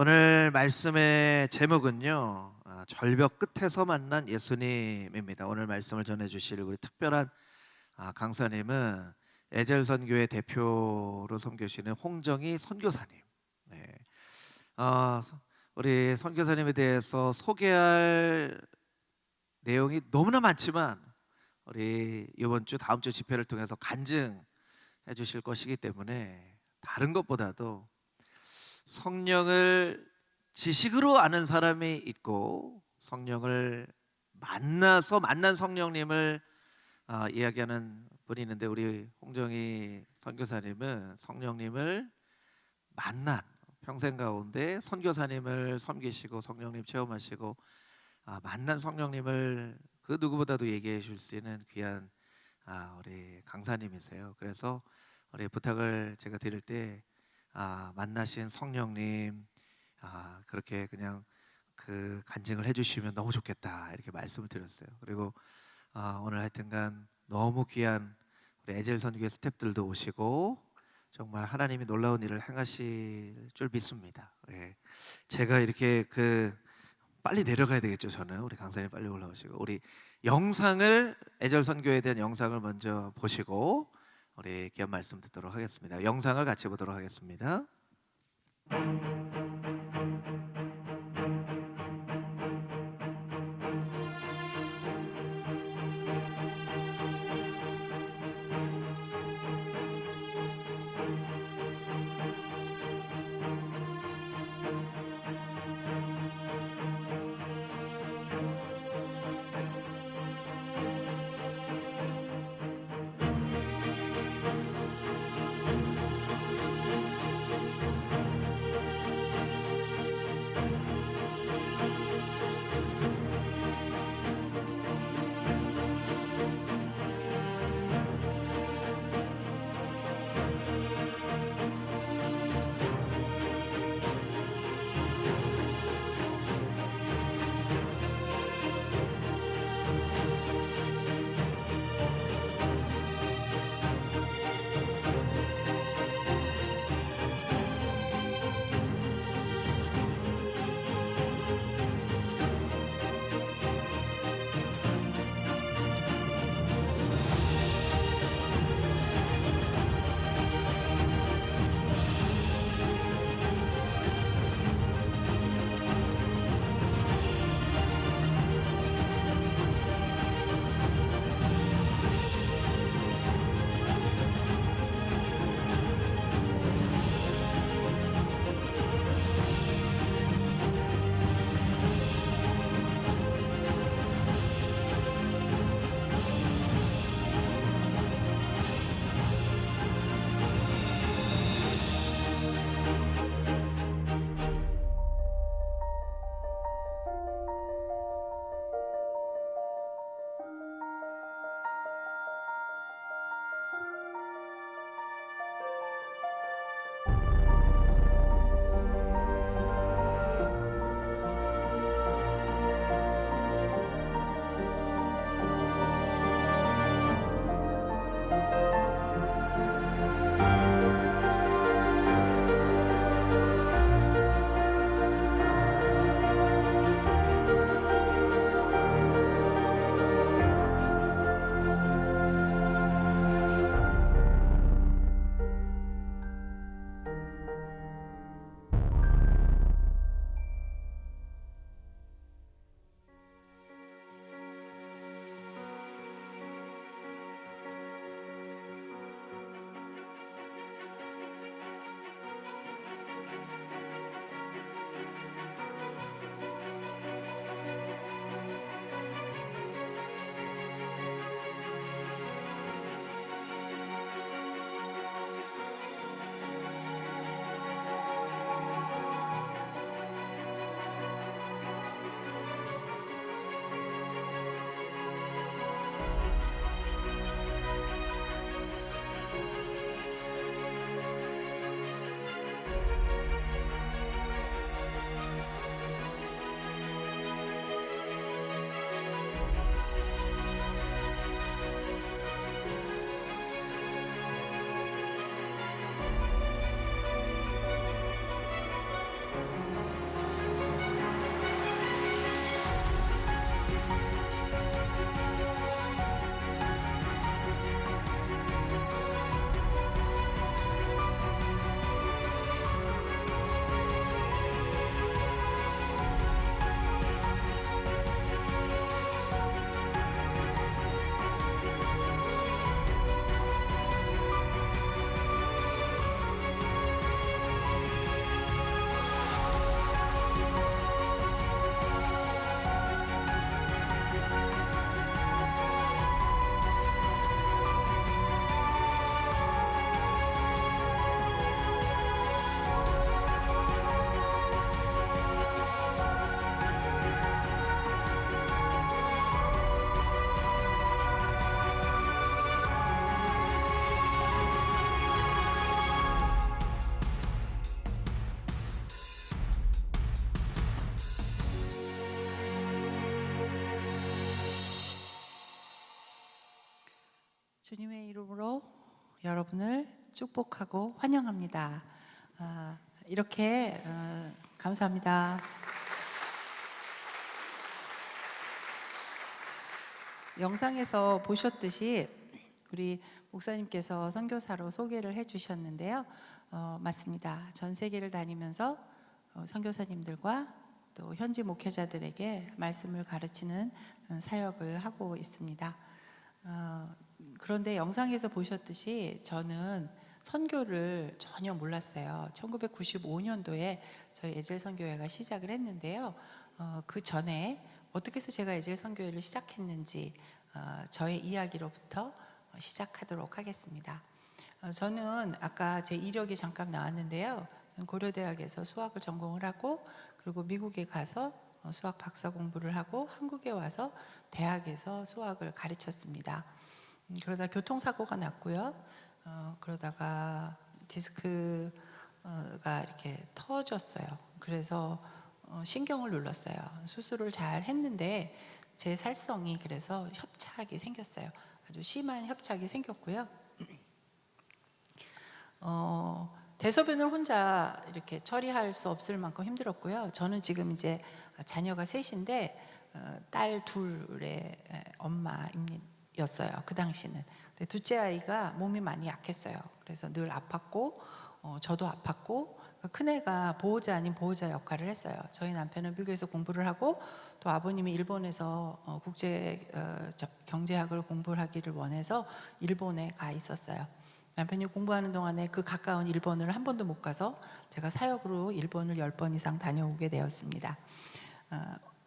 오늘 말씀의 제목은요, 절벽 끝에서 만난 예수님입니다. 오늘 말씀을 전해주실 우리 특별한 강사님은 에젤선교회 대표로 섬기시는 홍정희 선교사님. 네. 우리 선교사님에 대해서 소개할 내용이 너무나 많지만 우리 이번 주 다음 주 집회를 통해서 간증해 주실 것이기 때문에 다른 것보다도 성령을 지식으로 아는 사람이 있고 성령을 만나서 만난 성령님을 이야기하는 분이 있는데, 우리 홍정희 선교사님은 성령님을 만난, 평생 가운데 선교사님을 섬기시고 성령님 체험하시고 만난 성령님을 그 누구보다도 얘기해 줄 수 있는 귀한 우리 강사님이세요. 그래서 우리 부탁을 제가 드릴 때 만나신 성령님 그렇게 그냥 그 간증을 해주시면 너무 좋겠다 이렇게 말씀을 드렸어요. 그리고 오늘 하여튼간 너무 귀한 우리 에젤선교회 스태프들도 오시고 정말 하나님이 놀라운 일을 행하실 줄 믿습니다. 예. 제가 이렇게 빨리 내려가야 되겠죠. 저는 우리 강사님 빨리 올라오시고 우리 영상을 에젤선교회에 대한 영상을 먼저 보시고 우리 귀한 말씀 듣도록 하겠습니다. 영상을 같이 보도록 하겠습니다. 여러분을 축복하고 환영합니다. 이렇게 감사합니다. 영상에서 보셨듯이 우리 목사님께서 선교사로 소개를 해주셨는데요. 맞습니다. 전 세계를 다니면서 선교사님들과 또 현지 목회자들에게 말씀을 가르치는 사역을 하고 있습니다. 그런데 영상에서 보셨듯이 저는 선교를 전혀 몰랐어요. 1995년도에 저희 에젤선교회가 시작을 했는데요. 그 전에 어떻게 해서 제가 에젤선교회를 시작했는지 저의 이야기로부터 시작하도록 하겠습니다. 저는 아까 제 이력이 잠깐 나왔는데요. 고려대학에서 수학을 전공을 하고 그리고 미국에 가서 수학 박사 공부를 하고 한국에 와서 대학에서 수학을 가르쳤습니다. 그러다 교통사고가 났고요. 그러다가 디스크가 이렇게 터졌어요. 그래서 신경을 눌렀어요. 수술을 잘 했는데 제 살성이 그래서 협착이 생겼어요. 아주 심한 협착이 생겼고요. 대소변을 혼자 이렇게 처리할 수 없을 만큼 힘들었고요. 저는 지금 이제 자녀가 셋인데 딸 둘의 엄마였어요. 그 당시는. 근데 둘째 아이가 몸이 많이 약했어요. 그래서 늘 아팠고 저도 아팠고 큰애가 보호자 아닌 보호자 역할을 했어요. 저희 남편은 미국에서 공부를 하고 또 아버님이 일본에서 국제 경제학을 공부를 하기를 원해서 일본에 가 있었어요. 남편이 공부하는 동안에 그 가까운 일본을 한 번도 못 가서 제가 사역으로 일본을 10번 이상 다녀오게 되었습니다.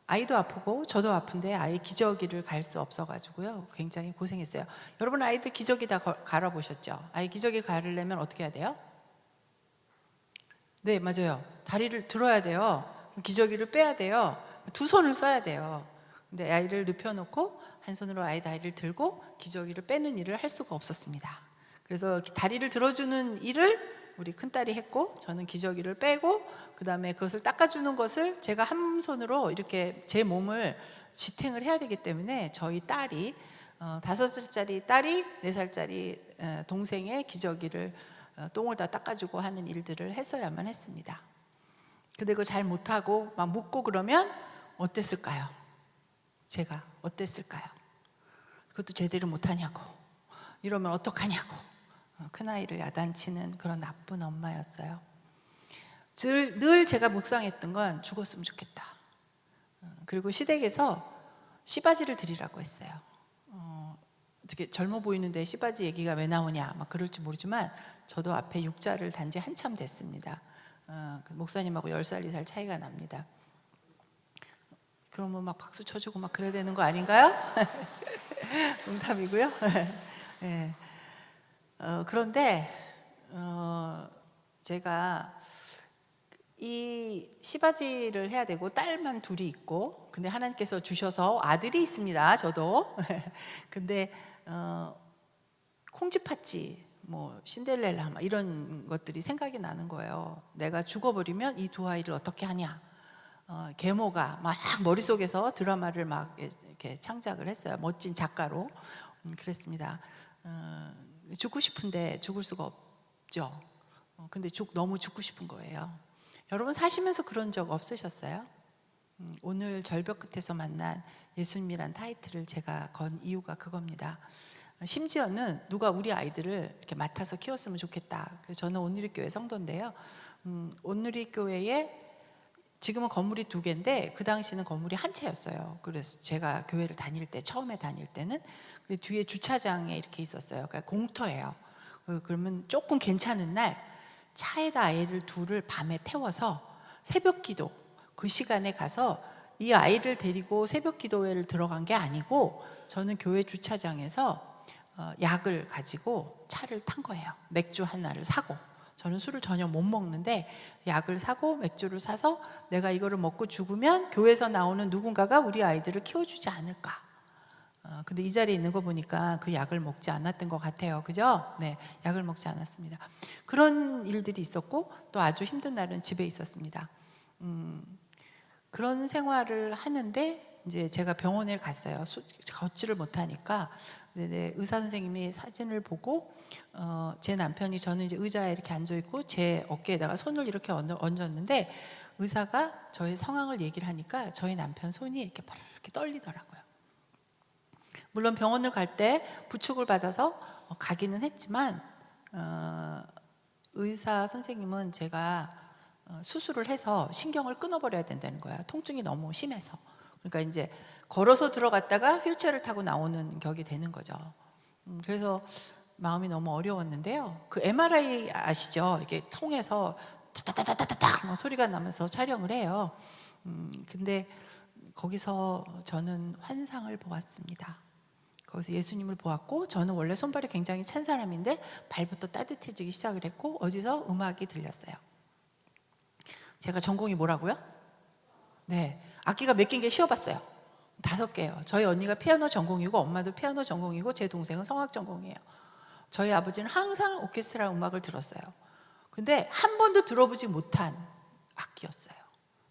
아이도 아프고 저도 아픈데 아이 기저귀를 갈 수 없어가지고요. 굉장히 고생했어요. 여러분 아이들 기저귀 다 갈아보셨죠? 아이 기저귀 가르려면 어떻게 해야 돼요? 네, 맞아요. 다리를 들어야 돼요. 기저귀를 빼야 돼요. 두 손을 써야 돼요. 근데 아이를 눕혀놓고 한 손으로 아이 다리를 들고 기저귀를 빼는 일을 할 수가 없었습니다. 그래서 다리를 들어주는 일을 우리 큰딸이 했고 저는 기저귀를 빼고 그 다음에 그것을 닦아주는 것을 제가 한 손으로 이렇게 제 몸을 지탱을 해야 되기 때문에 저희 딸이 5살짜리 딸이 4살짜리 동생의 기저귀를 똥을 다 닦아주고 하는 일들을 했어야만 했습니다. 근데 그거 잘 못하고 막 묻고 그러면 어땠을까요? 제가 어땠을까요? 그것도 제대로 못하냐고 이러면 어떡하냐고 큰아이를 야단치는 그런 나쁜 엄마였어요. 늘 제가 묵상했던 건 죽었으면 좋겠다. 그리고 시댁에서 씨바지를 드리라고 했어요. 어떻게 젊어 보이는데 씨바지 얘기가 왜 나오냐 막 그럴지 모르지만 저도 앞에 육자를 단 지 한참 됐습니다. 목사님하고 10살, 2살 차이가 납니다. 그러면 막 박수 쳐주고 막 그래야 되는 거 아닌가요? 농담이고요. 네. 그런데 제가 이 씨바지를 해야 되고 딸만 둘이 있고 근데 하나님께서 주셔서 아들이 있습니다. 저도. 근데 콩쥐팥쥐 뭐 신데렐라 막 이런 것들이 생각이 나는 거예요. 내가 죽어버리면 이 두 아이를 어떻게 하냐. 계모가 막 머릿속에서 드라마를 막 이렇게 창작을 했어요. 멋진 작가로. 그랬습니다. 죽고 싶은데 죽을 수가 없죠. 근데 너무 죽고 싶은 거예요. 여러분 사시면서 그런 적 없으셨어요? 오늘 절벽 끝에서 만난 예수님이란 타이틀을 제가 건 이유가 그겁니다. 심지어는 누가 우리 아이들을 이렇게 맡아서 키웠으면 좋겠다. 그래서 저는 온누리교회 성도인데요. 온누리교회에 지금은 건물이 2개인데 그 당시는 건물이 한 채였어요. 그래서 제가 교회를 다닐 때 처음에 다닐 때는 뒤에 주차장에 이렇게 있었어요. 그러니까 공터예요. 그러면 조금 괜찮은 날 차에다 아이를 둘을 밤에 태워서 새벽 기도 그 시간에 가서 이 아이를 데리고 새벽 기도회를 들어간 게 아니고 저는 교회 주차장에서 약을 가지고 차를 탄 거예요. 맥주 하나를 사고 저는 술을 전혀 못 먹는데 약을 사고 맥주를 사서 내가 이거를 먹고 죽으면 교회에서 나오는 누군가가 우리 아이들을 키워주지 않을까. 근데 이 자리에 있는 거 보니까 그 약을 먹지 않았던 것 같아요. 그죠? 네, 약을 먹지 않았습니다. 그런 일들이 있었고 또 아주 힘든 날은 집에 있었습니다. 그런 생활을 하는데 이제 제가 병원에 갔어요. 걷지를 못하니까. 네, 의사 선생님이 사진을 보고 제 남편이, 저는 이제 의자에 이렇게 앉아 있고 제 어깨에다가 손을 이렇게 얹었는데 의사가 저의 상황을 얘기를 하니까 저희 남편 손이 이렇게 이렇게 떨리더라고요. 물론 병원을 갈 때 부축을 받아서 가기는 했지만 의사 선생님은 제가 수술을 해서 신경을 끊어버려야 된다는 거야. 통증이 너무 심해서. 그러니까 이제 걸어서 들어갔다가 휠체어를 타고 나오는 격이 되는 거죠. 그래서 마음이 너무 어려웠는데요. 그 MRI 아시죠? 이게 통해서 타타타타타타 소리가 나면서 촬영을 해요. 근데 거기서 저는 환상을 보았습니다. 거기서 예수님을 보았고, 저는 원래 손발이 굉장히 찬 사람인데 발부터 따뜻해지기 시작을 했고, 어디서 음악이 들렸어요. 제가 전공이 뭐라고요? 네, 악기가 몇 개인 게 쉬어봤어요. 5개요. 저희 언니가 피아노 전공이고 엄마도 피아노 전공이고 제 동생은 성악 전공이에요. 저희 아버지는 항상 오케스트라 음악을 들었어요. 근데 한 번도 들어보지 못한 악기였어요.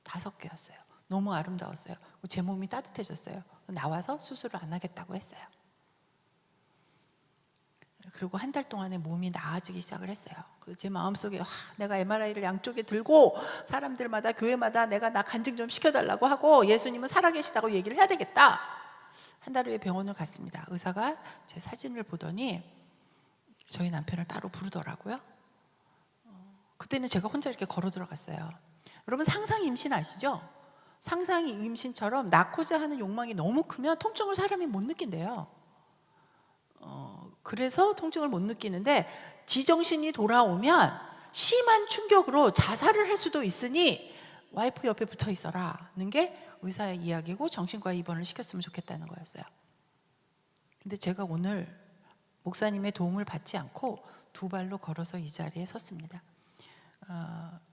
5개였어요. 너무 아름다웠어요. 제 몸이 따뜻해졌어요. 나와서 수술을 안 하겠다고 했어요. 그리고 한 달 동안에 몸이 나아지기 시작을 했어요. 제 마음속에 내가 MRI를 양쪽에 들고 사람들마다 교회마다 내가 나 간증 좀 시켜달라고 하고 예수님은 살아계시다고 얘기를 해야 되겠다. 한 달 후에 병원을 갔습니다. 의사가 제 사진을 보더니 저희 남편을 따로 부르더라고요. 그때는 제가 혼자 이렇게 걸어 들어갔어요. 여러분, 상상 임신 아시죠? 상상 임신처럼 낳고자 하는 욕망이 너무 크면 통증을 사람이 못 느낀대요. 그래서 통증을 못 느끼는데 지정신이 돌아오면 심한 충격으로 자살을 할 수도 있으니 와이프 옆에 붙어 있어라는 게 의사의 이야기고 정신과 입원을 시켰으면 좋겠다는 거였어요. 근데 제가 오늘 목사님의 도움을 받지 않고 2발로 걸어서 이 자리에 섰습니다.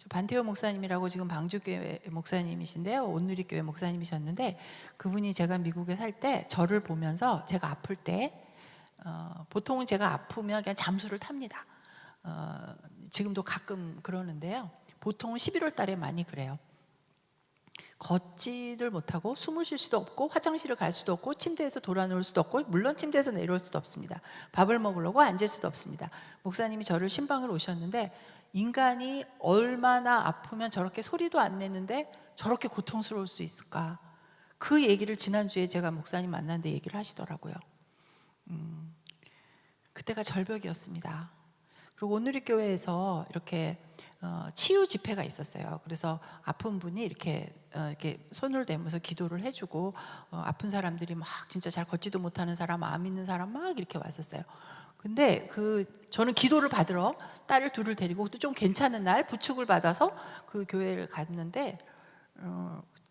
반태호 목사님이라고 지금 방주교회 목사님이신데요, 온누리교회 목사님이셨는데 그분이 제가 미국에 살 때 저를 보면서 제가 아플 때 보통은 제가 아프면 그냥 잠수를 탑니다. 지금도 가끔 그러는데요, 보통은 11월 달에 많이 그래요. 걷지를 못하고 숨을 쉴 수도 없고 화장실을 갈 수도 없고 침대에서 돌아 누울 수도 없고, 물론 침대에서 내려올 수도 없습니다. 밥을 먹으려고 앉을 수도 없습니다. 목사님이 저를 신방을 오셨는데 인간이 얼마나 아프면 저렇게 소리도 안 내는데 저렇게 고통스러울 수 있을까, 그 얘기를 지난주에 제가 목사님 만났는데 얘기를 하시더라고요. 그때가 절벽이었습니다. 그리고 온누리교회에서 이렇게 치유 집회가 있었어요. 그래서 아픈 분이 이렇게 손을 대면서 기도를 해주고 아픈 사람들이 막 진짜 잘 걷지도 못하는 사람, 암 있는 사람 막 이렇게 왔었어요. 근데 저는 기도를 받으러 딸을 둘을 데리고 또 좀 괜찮은 날 부축을 받아서 그 교회를 갔는데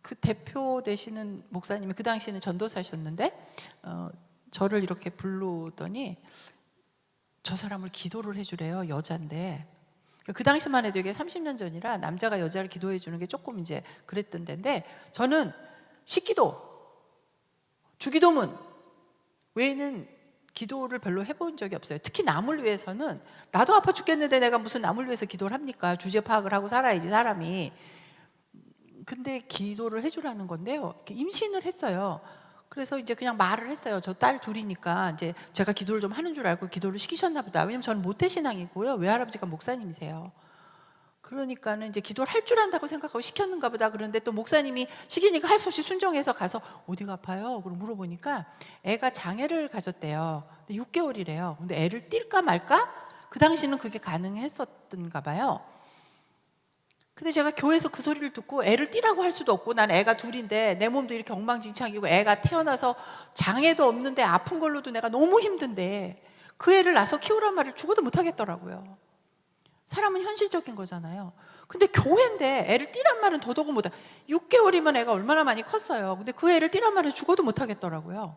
그 대표 되시는 목사님이 그 당시에는 전도사셨는데 저를 이렇게 부르더니 저 사람을 기도를 해주래요. 여자인데. 그 당시만 해도 이게 30년 전이라 남자가 여자를 기도해 주는 게 조금 이제 그랬던 데인데, 저는 식기도, 주기도문 외에는 기도를 별로 해본 적이 없어요. 특히 남을 위해서는, 나도 아파 죽겠는데 내가 무슨 남을 위해서 기도를 합니까? 주제 파악을 하고 살아야지 사람이. 근데 기도를 해주라는 건데요, 임신을 했어요. 그래서 이제 그냥 말을 했어요. 저 딸 둘이니까 이제 제가 기도를 좀 하는 줄 알고 기도를 시키셨나 보다. 왜냐면 저는 모태신앙이고요, 외할아버지가 목사님이세요. 그러니까는 이제 기도를 할 줄 안다고 생각하고 시켰는가 보다. 그런데 또 목사님이 시키니까 할 수 없이 순종해서 가서 어디가 아파요? 그러고 물어보니까 애가 장애를 가졌대요. 6개월이래요. 근데 애를 띨까 말까? 그 당시는 그게 가능했었던가 봐요. 근데 제가 교회에서 그 소리를 듣고 애를 띠라고 할 수도 없고, 난 애가 둘인데 내 몸도 이렇게 엉망진창이고 애가 태어나서 장애도 없는데 아픈 걸로도 내가 너무 힘든데 그 애를 낳아서 키우란 말을 죽어도 못하겠더라고요. 사람은 현실적인 거잖아요. 근데 교회인데 애를 띠란 말은 더더욱 못해. 6개월이면 애가 얼마나 많이 컸어요. 근데 그 애를 띠란 말은 죽어도 못하겠더라고요.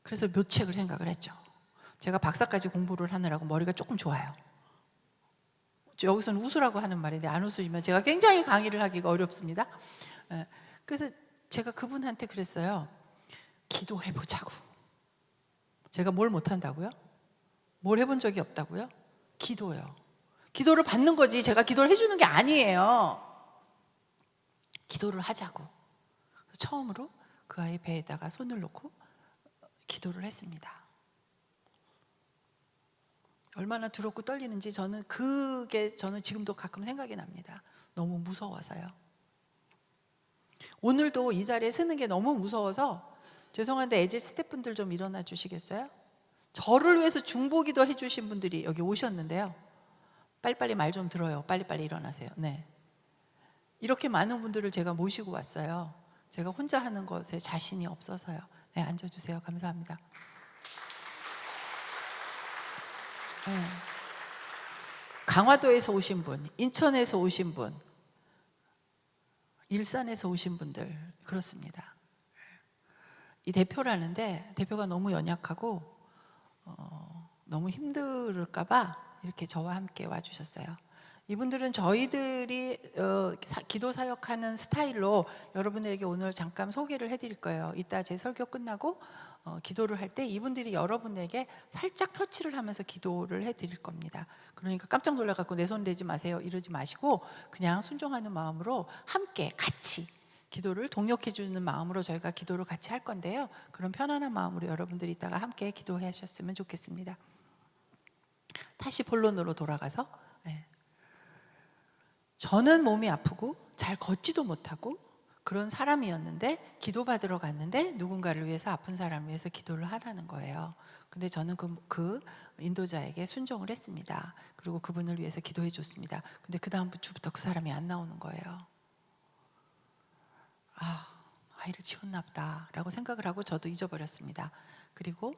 그래서 묘책을 생각을 했죠. 제가 박사까지 공부를 하느라고 머리가 조금 좋아요. 여기서는 웃으라고 하는 말인데 안 웃으시면 제가 굉장히 강의를 하기가 어렵습니다. 그래서 제가 그분한테 그랬어요. 기도해보자고. 제가 뭘 못한다고요? 뭘 해본 적이 없다고요? 기도요. 기도를 받는 거지 제가 기도를 해주는 게 아니에요. 기도를 하자고. 처음으로 그 아이 배에다가 손을 놓고 기도를 했습니다. 얼마나 두렵고 떨리는지 저는 지금도 가끔 생각이 납니다. 너무 무서워서요. 오늘도 이 자리에 서는 게 너무 무서워서 죄송한데 에질 스태프분들 좀 일어나 주시겠어요? 저를 위해서 중보기도 해주신 분들이 여기 오셨는데요. 빨리빨리 말 좀 들어요. 빨리빨리 일어나세요. 네. 이렇게 많은 분들을 제가 모시고 왔어요. 제가 혼자 하는 것에 자신이 없어서요. 네, 앉아주세요. 감사합니다. 네. 강화도에서 오신 분, 인천에서 오신 분, 일산에서 오신 분들 그렇습니다. 이 대표라는데 대표가 너무 연약하고 너무 힘들을까 봐 이렇게 저와 함께 와주셨어요. 이분들은 저희들이 기도 사역하는 스타일로 여러분에게 오늘 잠깐 소개를 해드릴 거예요. 이따 제 설교 끝나고 기도를 할 때 이분들이 여러분에게 살짝 터치를 하면서 기도를 해드릴 겁니다. 그러니까 깜짝 놀라갖고 내 손 대지 마세요 이러지 마시고 그냥 순종하는 마음으로 함께 같이 기도를 동력해 주는 마음으로 저희가 기도를 같이 할 건데요. 그런 편안한 마음으로 여러분들이 이따가 함께 기도해 하셨으면 좋겠습니다. 다시 본론으로 돌아가서 저는 몸이 아프고 잘 걷지도 못하고 그런 사람이었는데 기도받으러 갔는데 누군가를 위해서 아픈 사람을 위해서 기도를 하라는 거예요. 근데 저는 그 인도자에게 순종을 했습니다. 그리고 그분을 위해서 기도해 줬습니다. 근데 그 다음 주부터 그 사람이 안 나오는 거예요. 아이를 치웠나 보다 라고 생각을 하고 저도 잊어버렸습니다. 그리고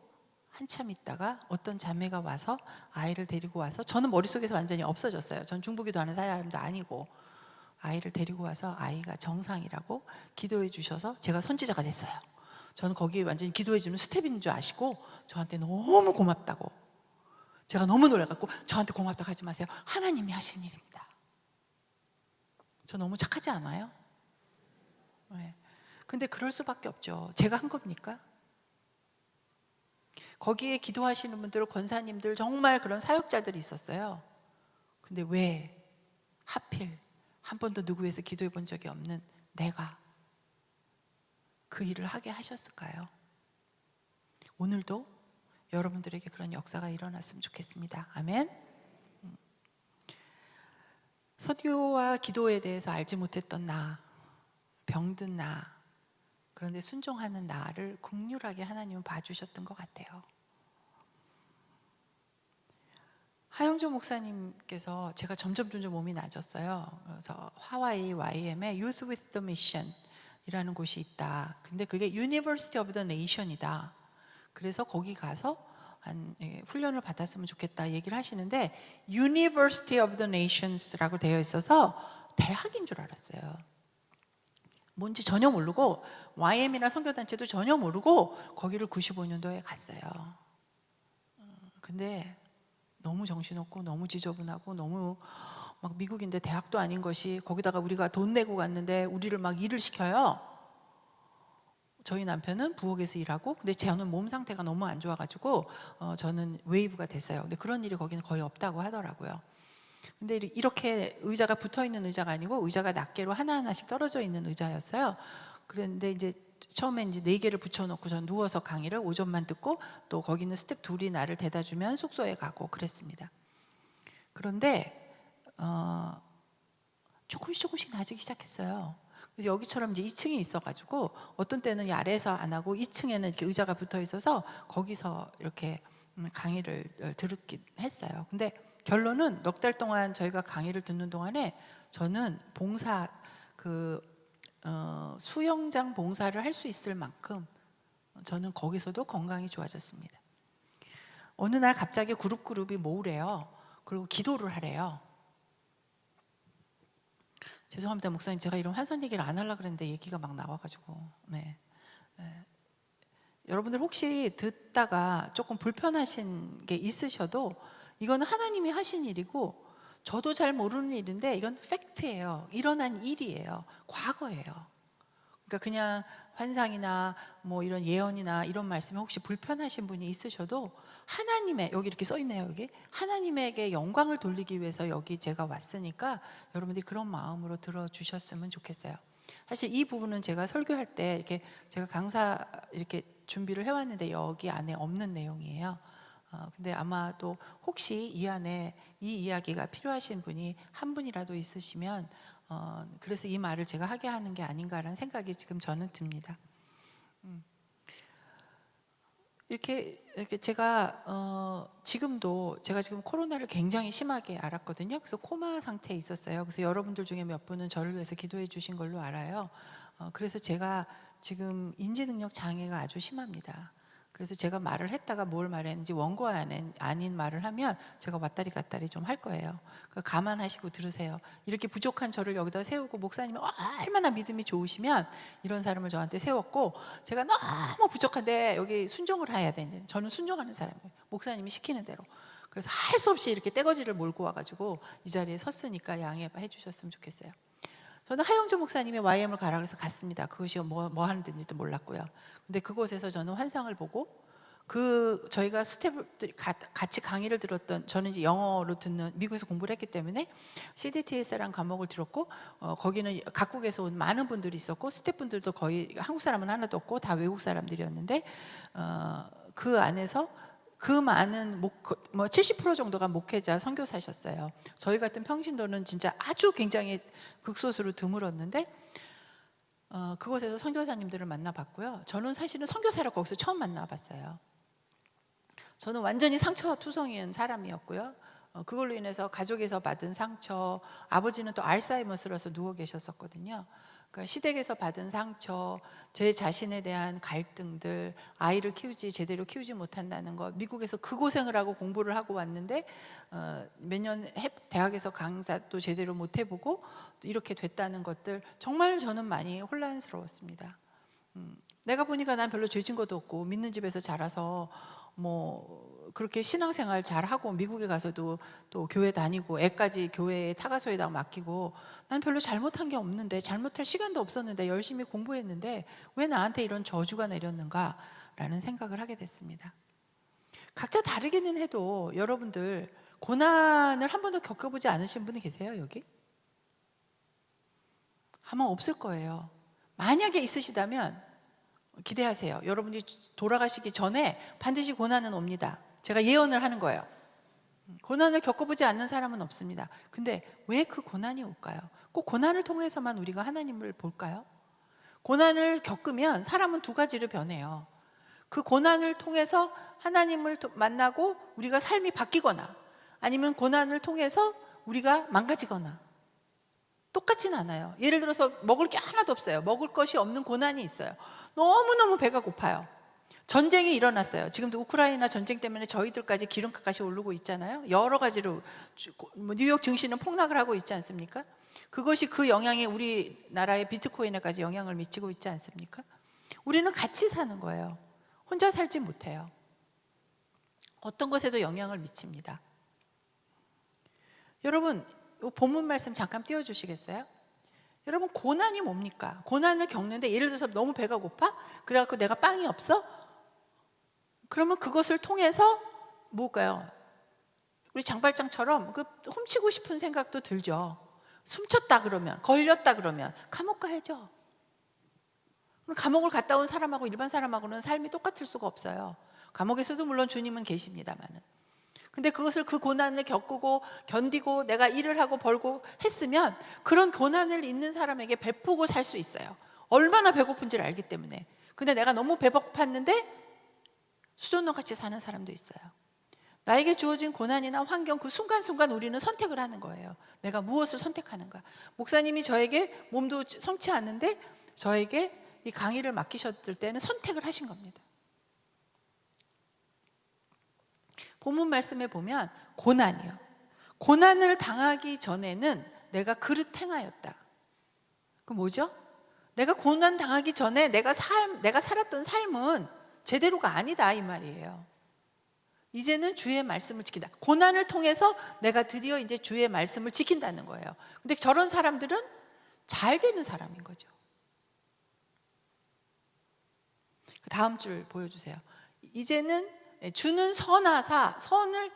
한참 있다가 어떤 자매가 와서 아이를 데리고 와서 저는 머릿속에서 완전히 없어졌어요. 전 중보기도 하는 사람도 아니고 아이를 데리고 와서 아이가 정상이라고 기도해 주셔서 제가 선지자가 됐어요. 저는 거기에 완전히 기도해 주는 스텝인 줄 아시고 저한테 너무 고맙다고, 제가 너무 놀라갖고 저한테 고맙다고 하지 마세요. 하나님이 하신 일입니다. 저 너무 착하지 않아요? 네. 근데 그럴 수밖에 없죠. 제가 한 겁니까? 거기에 기도하시는 분들, 권사님들, 정말 그런 사역자들이 있었어요. 근데 왜 하필 한 번도 누구 위해서 기도해 본 적이 없는 내가 그 일을 하게 하셨을까요? 오늘도 여러분들에게 그런 역사가 일어났으면 좋겠습니다. 아멘. 설교와 기도에 대해서 알지 못했던 나, 병든 나, 그런데 순종하는 나를 긍휼하게 하나님은 봐주셨던 것 같아요. 하영조 목사님께서 제가 점점 몸이 나아졌어요. 그래서 하와이 YM에 Youth with the Mission 이라는 곳이 있다. 근데 그게 University of the Nation이다. 그래서 거기 가서 훈련을 받았으면 좋겠다 얘기를 하시는데 University of the Nations라고 되어 있어서 대학인 줄 알았어요. 뭔지 전혀 모르고 YM이나 선교단체도 전혀 모르고 거기를 95년도에 갔어요. 근데 너무 정신없고 너무 지저분하고 너무 막 미국인데 대학도 아닌 것이 거기다가 우리가 돈 내고 갔는데 우리를 막 일을 시켜요. 저희 남편은 부엌에서 일하고 근데 저는 몸 상태가 너무 안 좋아가지고 저는 웨이브가 됐어요. 근데 그런 일이 거기는 거의 없다고 하더라고요. 근데 이렇게 의자가 붙어있는 의자가 아니고 의자가 낱개로 하나하나씩 떨어져 있는 의자였어요. 그런데 이제 처음에 이제 4개를 붙여놓고 전 누워서 강의를 오전만 듣고 또 거기 있는 스텝 둘이 나를 대다 주면 숙소에 가고 그랬습니다. 그런데 조금씩 나아지기 시작했어요. 그래서 여기처럼 이제 2층이 있어가지고 어떤 때는 이 아래에서 안 하고 2층에는 이렇게 의자가 붙어 있어서 거기서 이렇게 강의를 듣긴 했어요. 근데 결론은 넉 달 동안 저희가 강의를 듣는 동안에 저는 봉사 수영장 봉사를 할 수 있을 만큼 저는 거기서도 건강이 좋아졌습니다. 어느 날 갑자기 그룹이 모으래요. 그리고 기도를 하래요. 죄송합니다 목사님, 제가 이런 환선 얘기를 안 하려고 그랬는데 얘기가 막 나와가지고 여러분들 혹시 듣다가 조금 불편하신 게 있으셔도 이건 하나님이 하신 일이고 저도 잘 모르는 일인데 이건 팩트예요. 일어난 일이에요. 과거예요. 그러니까 그냥 환상이나 뭐 이런 예언이나 이런 말씀에 혹시 불편하신 분이 있으셔도 하나님의, 여기 이렇게 써 있네요. 여기 하나님에게 영광을 돌리기 위해서 여기 제가 왔으니까 여러분들이 그런 마음으로 들어주셨으면 좋겠어요. 사실 이 부분은 제가 설교할 때 이렇게 제가 강사 이렇게 준비를 해왔는데 여기 안에 없는 내용이에요. 근데 아마도 혹시 이 안에 이 이야기가 필요하신 분이 한 분이라도 있으시면 그래서 이 말을 제가 하게 하는 게 아닌가라는 생각이 지금 저는 듭니다. 이렇게 제가 지금도 제가 지금 코로나를 굉장히 심하게 앓았거든요. 그래서 코마 상태에 있었어요. 그래서 여러분들 중에 몇 분은 저를 위해서 기도해 주신 걸로 알아요. 그래서 제가 지금 인지 능력 장애가 아주 심합니다. 그래서 제가 말을 했다가 뭘 말했는지 원고 아닌 말을 하면 제가 왔다리 갔다리 좀 할 거예요. 그러니까 감안하시고 들으세요. 이렇게 부족한 저를 여기다 세우고 목사님이 얼마나 믿음이 좋으시면 이런 사람을 저한테 세웠고 제가 너무 부족한데 여기 순종을 해야 되는데 저는 순종하는 사람이에요. 목사님이 시키는 대로. 그래서 할 수 없이 이렇게 떼거지를 몰고 와가지고 이 자리에 섰으니까 양해해 주셨으면 좋겠어요. 저는 하영조 목사님의 YM을 가라 그래서 갔습니다. 그것이 뭐 하는 데인지도 몰랐고요. 근데 그곳에서 저는 환상을 보고 저희가 스태프들이 같이 강의를 들었던, 저는 이제 영어로 듣는, 미국에서 공부를 했기 때문에 CDTS라는 과목을 들었고 거기는 각국에서 온 많은 분들이 있었고 스태프분들도 거의 한국 사람은 하나도 없고 다 외국 사람들이었는데 그 안에서 그 많은 70% 정도가 목회자 선교사셨어요. 저희 같은 평신도는 진짜 아주 굉장히 극소수로 드물었는데 그곳에서 선교사님들을 만나봤고요. 저는 사실은 선교사를 거기서 처음 만나봤어요. 저는 완전히 상처투성이인 사람이었고요. 그걸로 인해서 가족에서 받은 상처, 아버지는 또 알츠하이머스라서 누워 계셨었거든요. 그러니까 시댁에서 받은 상처, 제 자신에 대한 갈등들, 아이를 제대로 키우지 못한다는 것, 미국에서 그 고생을 하고 공부를 하고 왔는데 몇 년 대학에서 강사도 제대로 못 해보고 이렇게 됐다는 것들, 정말 저는 많이 혼란스러웠습니다. 내가 보니까 난 별로 죄진 것도 없고 믿는 집에서 자라서 그렇게 신앙생활 잘하고 미국에 가서도 또 교회 다니고 애까지 교회에 타가소에다 맡기고 난 별로 잘못한 게 없는데, 잘못할 시간도 없었는데 열심히 공부했는데 왜 나한테 이런 저주가 내렸는가라는 생각을 하게 됐습니다. 각자 다르기는 해도 여러분들 고난을 한 번도 겪어보지 않으신 분이 계세요? 여기? 아마 없을 거예요. 만약에 있으시다면 기대하세요. 여러분이 돌아가시기 전에 반드시 고난은 옵니다. 제가 예언을 하는 거예요. 고난을 겪어보지 않는 사람은 없습니다. 근데 왜 그 고난이 올까요? 꼭 고난을 통해서만 우리가 하나님을 볼까요? 고난을 겪으면 사람은 두 가지로 변해요. 그 고난을 통해서 하나님을 만나고 우리가 삶이 바뀌거나, 아니면 고난을 통해서 우리가 망가지거나. 똑같진 않아요. 예를 들어서 먹을 게 하나도 없어요. 먹을 것이 없는 고난이 있어요. 너무너무 배가 고파요. 전쟁이 일어났어요. 지금도 우크라이나 전쟁 때문에 저희들까지 기름값이 오르고 있잖아요. 여러 가지로 뉴욕 증시는 폭락을 하고 있지 않습니까? 그것이 그 영향이 우리나라의 비트코인에까지 영향을 미치고 있지 않습니까? 우리는 같이 사는 거예요. 혼자 살지 못해요. 어떤 것에도 영향을 미칩니다. 여러분, 본문 말씀 잠깐 띄워주시겠어요? 여러분, 고난이 뭡니까? 고난을 겪는데 예를 들어서 너무 배가 고파? 그래갖고 내가 빵이 없어? 그러면 그것을 통해서 뭘까요? 우리 장발장처럼 훔치고 싶은 생각도 들죠. 숨쳤다 그러면, 걸렸다 그러면 감옥 가야죠. 감옥을 갔다 온 사람하고 일반 사람하고는 삶이 똑같을 수가 없어요. 감옥에서도 물론 주님은 계십니다만은. 근데 그것을, 그 고난을 겪고 견디고 내가 일을 하고 벌고 했으면 그런 고난을 있는 사람에게 베푸고 살 수 있어요. 얼마나 배고픈지를 알기 때문에. 근데 내가 너무 배고팠는데 수전노같이 사는 사람도 있어요. 나에게 주어진 고난이나 환경, 그 순간순간 우리는 선택을 하는 거예요. 내가 무엇을 선택하는가. 목사님이 저에게 몸도 성치 않는데 저에게 이 강의를 맡기셨을 때는 선택을 하신 겁니다. 본문 말씀에 보면 고난이요. 고난을 당하기 전에는 내가 그릇 행하였다. 그 뭐죠? 내가 고난 당하기 전에 내가 살았던 삶은 제대로가 아니다 이 말이에요. 이제는 주의 말씀을 지킨다. 고난을 통해서 내가 드디어 이제 주의 말씀을 지킨다는 거예요. 근데 저런 사람들은 잘 되는 사람인 거죠. 다음 줄 보여주세요. 이제는 주는 선하사 선을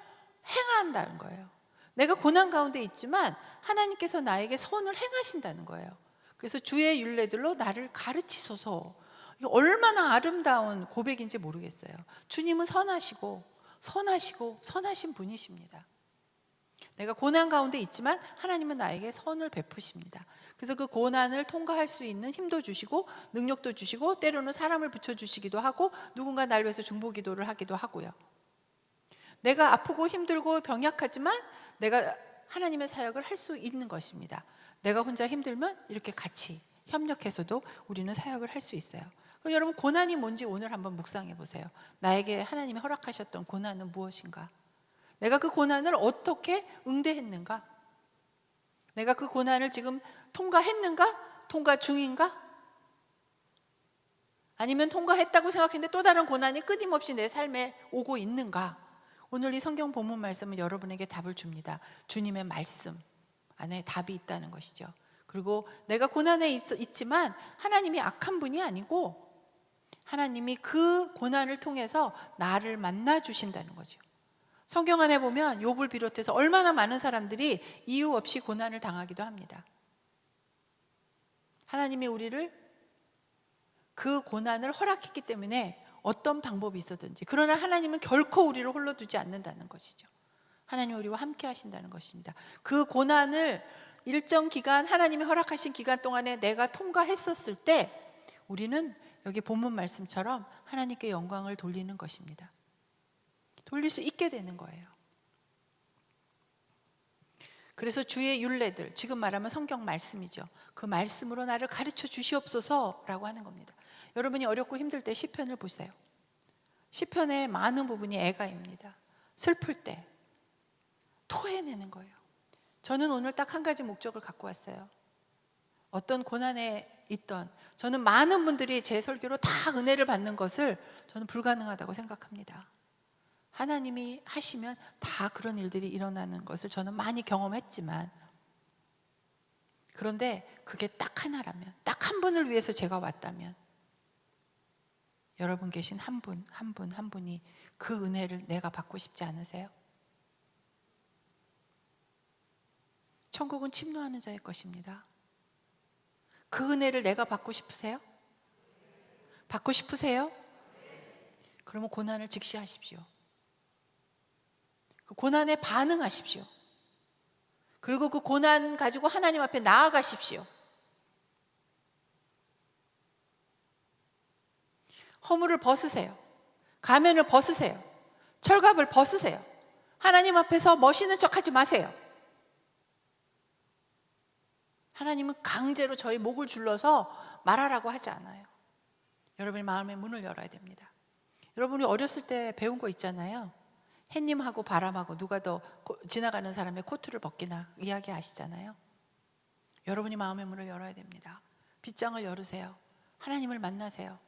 행한다는 거예요. 내가 고난 가운데 있지만 하나님께서 나에게 선을 행하신다는 거예요. 그래서 주의 율례들로 나를 가르치소서. 이게 얼마나 아름다운 고백인지 모르겠어요. 주님은 선하시고 선하신 분이십니다. 내가 고난 가운데 있지만 하나님은 나에게 선을 베푸십니다. 그래서 그 고난을 통과할 수 있는 힘도 주시고 능력도 주시고 때로는 사람을 붙여주시기도 하고 누군가 날 위해서 중보기도를 하기도 하고요. 내가 아프고 힘들고 병약하지만 내가 하나님의 사역을 할 수 있는 것입니다. 내가 혼자 힘들면 이렇게 같이 협력해서도 우리는 사역을 할 수 있어요. 그럼 여러분, 고난이 뭔지 오늘 한번 묵상해 보세요. 나에게 하나님이 허락하셨던 고난은 무엇인가? 내가 그 고난을 어떻게 응대했는가? 내가 그 고난을 지금 통과했는가? 통과 중인가? 아니면 통과했다고 생각했는데 또 다른 고난이 끊임없이 내 삶에 오고 있는가? 오늘 이 성경 본문 말씀은 여러분에게 답을 줍니다. 주님의 말씀 안에 답이 있다는 것이죠. 그리고 내가 고난에 있지만 하나님이 악한 분이 아니고 하나님이 그 고난을 통해서 나를 만나 주신다는 거죠. 성경 안에 보면 욥을 비롯해서 얼마나 많은 사람들이 이유 없이 고난을 당하기도 합니다. 하나님이 우리를 그 고난을 허락했기 때문에 어떤 방법이 있었든지, 그러나 하나님은 결코 우리를 홀로 두지 않는다는 것이죠. 하나님이 우리와 함께 하신다는 것입니다. 그 고난을 일정 기간, 하나님이 허락하신 기간 동안에 내가 통과했었을 때 우리는 여기 본문 말씀처럼 하나님께 영광을 돌리는 것입니다. 돌릴 수 있게 되는 거예요. 그래서 주의 율례들, 지금 말하면 성경 말씀이죠. 그 말씀으로 나를 가르쳐 주시옵소서라고 하는 겁니다. 여러분이 어렵고 힘들 때 시편을 보세요. 시편의 많은 부분이 애가입니다. 슬플 때 토해내는 거예요. 저는 오늘 딱 한 가지 목적을 갖고 왔어요. 어떤 고난에 있던, 저는 많은 분들이 제 설교로 다 은혜를 받는 것을 저는 불가능하다고 생각합니다. 하나님이 하시면 다 그런 일들이 일어나는 것을 저는 많이 경험했지만, 그런데 그게 딱 하나라면, 딱 한 분을 위해서 제가 왔다면, 여러분 계신 한 분, 한 분, 한 분이 그 은혜를 내가 받고 싶지 않으세요? 천국은 침노하는 자의 것입니다. 그 은혜를 내가 받고 싶으세요? 받고 싶으세요? 그러면 고난을 직시하십시오. 그 고난에 반응하십시오. 그리고 그 고난 가지고 하나님 앞에 나아가십시오. 허물을 벗으세요. 가면을 벗으세요. 철갑을 벗으세요. 하나님 앞에서 멋있는 척하지 마세요. 하나님은 강제로 저희 목을 줄러서 말하라고 하지 않아요. 여러분의 마음의 문을 열어야 됩니다. 여러분이 어렸을 때 배운 거 있잖아요. 햇님하고 바람하고 누가 더 지나가는 사람의 코트를 벗기나 이야기 아시잖아요. 여러분이 마음의 문을 열어야 됩니다. 빗장을 열으세요. 하나님을 만나세요.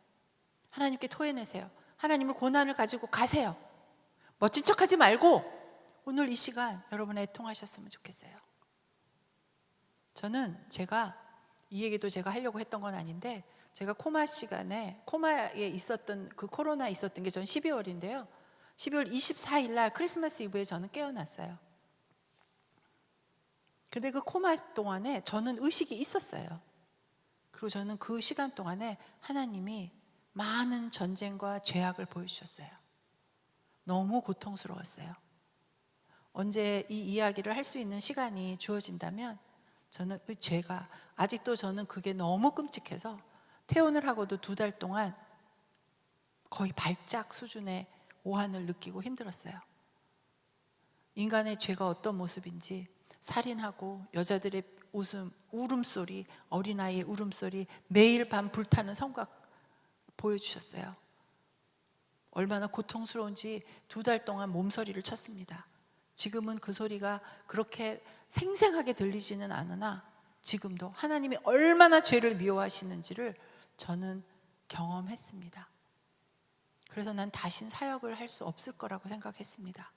하나님께 토해내세요. 하나님을 고난을 가지고 가세요. 멋진 척하지 말고 오늘 이 시간 여러분 애통하셨으면 좋겠어요. 저는 이 얘기도 제가 하려고 했던 건 아닌데, 제가 코마 시간에, 코마에 있었던 그 코로나 있었던 게 전 12월인데요 12월 24일 날 크리스마스 이브에 저는 깨어났어요. 근데 그 코마 동안에 저는 의식이 있었어요. 그리고 저는 그 시간 동안에 하나님이 많은 전쟁과 죄악을 보여주셨어요. 너무 고통스러웠어요. 언제 이 이야기를 할 수 있는 시간이 주어진다면 저는 그 죄가, 아직도 저는 그게 너무 끔찍해서 퇴원을 하고도 2달 동안 거의 발작 수준의 오한을 느끼고 힘들었어요. 인간의 죄가 어떤 모습인지, 살인하고 여자들의 울음소리, 어린아이의 울음소리, 매일 밤 불타는 성곽 보여주셨어요. 얼마나 고통스러운지 2달 동안 몸서리를 쳤습니다. 지금은 그 소리가 그렇게 생생하게 들리지는 않으나 지금도 하나님이 얼마나 죄를 미워하시는지를 저는 경험했습니다. 그래서 난 다신 사역을 할 수 없을 거라고 생각했습니다.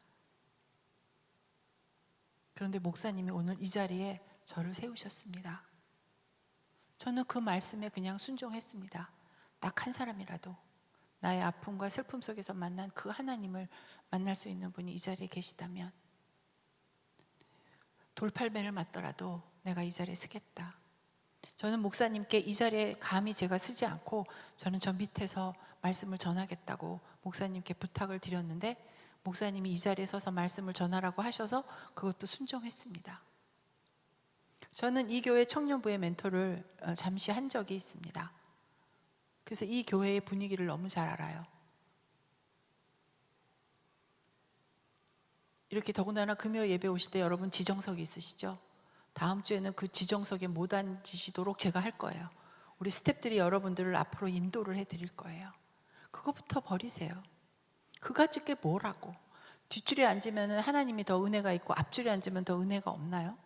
그런데 목사님이 오늘 이 자리에 저를 세우셨습니다. 저는 그 말씀에 그냥 순종했습니다. 딱 한 사람이라도 나의 아픔과 슬픔 속에서 만난 그 하나님을 만날 수 있는 분이 이 자리에 계시다면, 돌팔매를 맞더라도 내가 이 자리에 서겠다. 저는 목사님께 이 자리에 감히 제가 쓰지 않고 저는 저 밑에서 말씀을 전하겠다고 목사님께 부탁을 드렸는데 목사님이 이 자리에 서서 말씀을 전하라고 하셔서 그것도 순종했습니다. 저는 이 교회 청년부의 멘토를 잠시 한 적이 있습니다. 그래서 이 교회의 분위기를 너무 잘 알아요. 이렇게 더군다나 금요 예배 오실 때 여러분 지정석이 있으시죠? 다음 주에는 그 지정석에 못 앉으시도록 제가 할 거예요. 우리 스태프들이 여러분들을 앞으로 인도를 해드릴 거예요. 그거부터 버리세요. 그같이 게 뭐라고. 뒷줄에 앉으면 하나님이 더 은혜가 있고 앞줄에 앉으면 더 은혜가 없나요?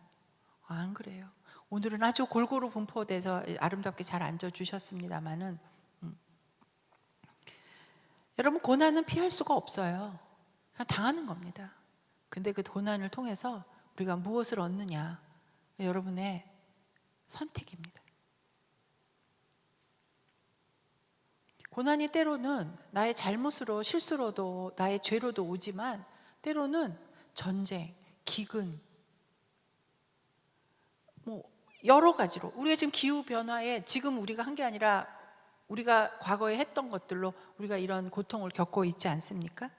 안 그래요. 오늘은 아주 골고루 분포돼서 아름답게 잘 앉아주셨습니다마는 여러분 고난은 피할 수가 없어요. 그냥 당하는 겁니다. 근데 그 고난을 통해서 우리가 무엇을 얻느냐, 여러분의 선택입니다. 고난이 때로는 나의 잘못으로 실수로도 나의 죄로도 오지만 때로는 전쟁, 기근, 뭐 여러 가지로 우리가 지금 기후 변화에 지금 우리가 한 게 아니라 우리가 과거에 했던 것들로 우리가 이런 고통을 겪고 있지 않습니까?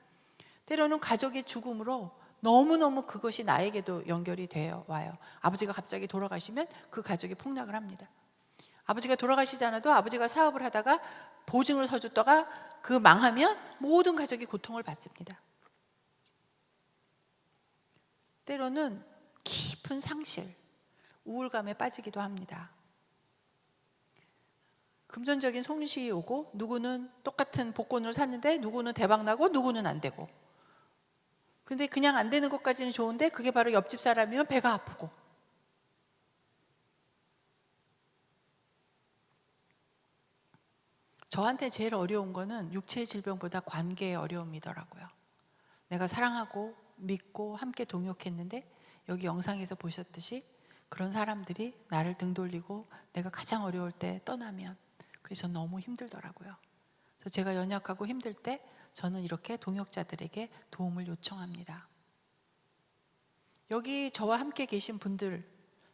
때로는 가족의 죽음으로 너무너무 그것이 나에게도 연결이 되어 와요. 아버지가 갑자기 돌아가시면 그 가족이 폭락을 합니다. 아버지가 돌아가시지 않아도 아버지가 사업을 하다가 보증을 서줬다가 그 망하면 모든 가족이 고통을 받습니다. 때로는 깊은 상실, 우울감에 빠지기도 합니다. 금전적인 손실이 오고 누구는 똑같은 복권을 샀는데 누구는 대박나고 누구는 안 되고, 근데 그냥 안 되는 것까지는 좋은데 그게 바로 옆집 사람이면 배가 아프고, 저한테 제일 어려운 거는 육체의 질병보다 관계의 어려움이더라고요. 내가 사랑하고 믿고 함께 동역했는데 여기 영상에서 보셨듯이 그런 사람들이 나를 등 돌리고 내가 가장 어려울 때 떠나면 그게 전 너무 힘들더라고요. 그래서 제가 연약하고 힘들 때 저는 이렇게 동역자들에게 도움을 요청합니다. 여기 저와 함께 계신 분들,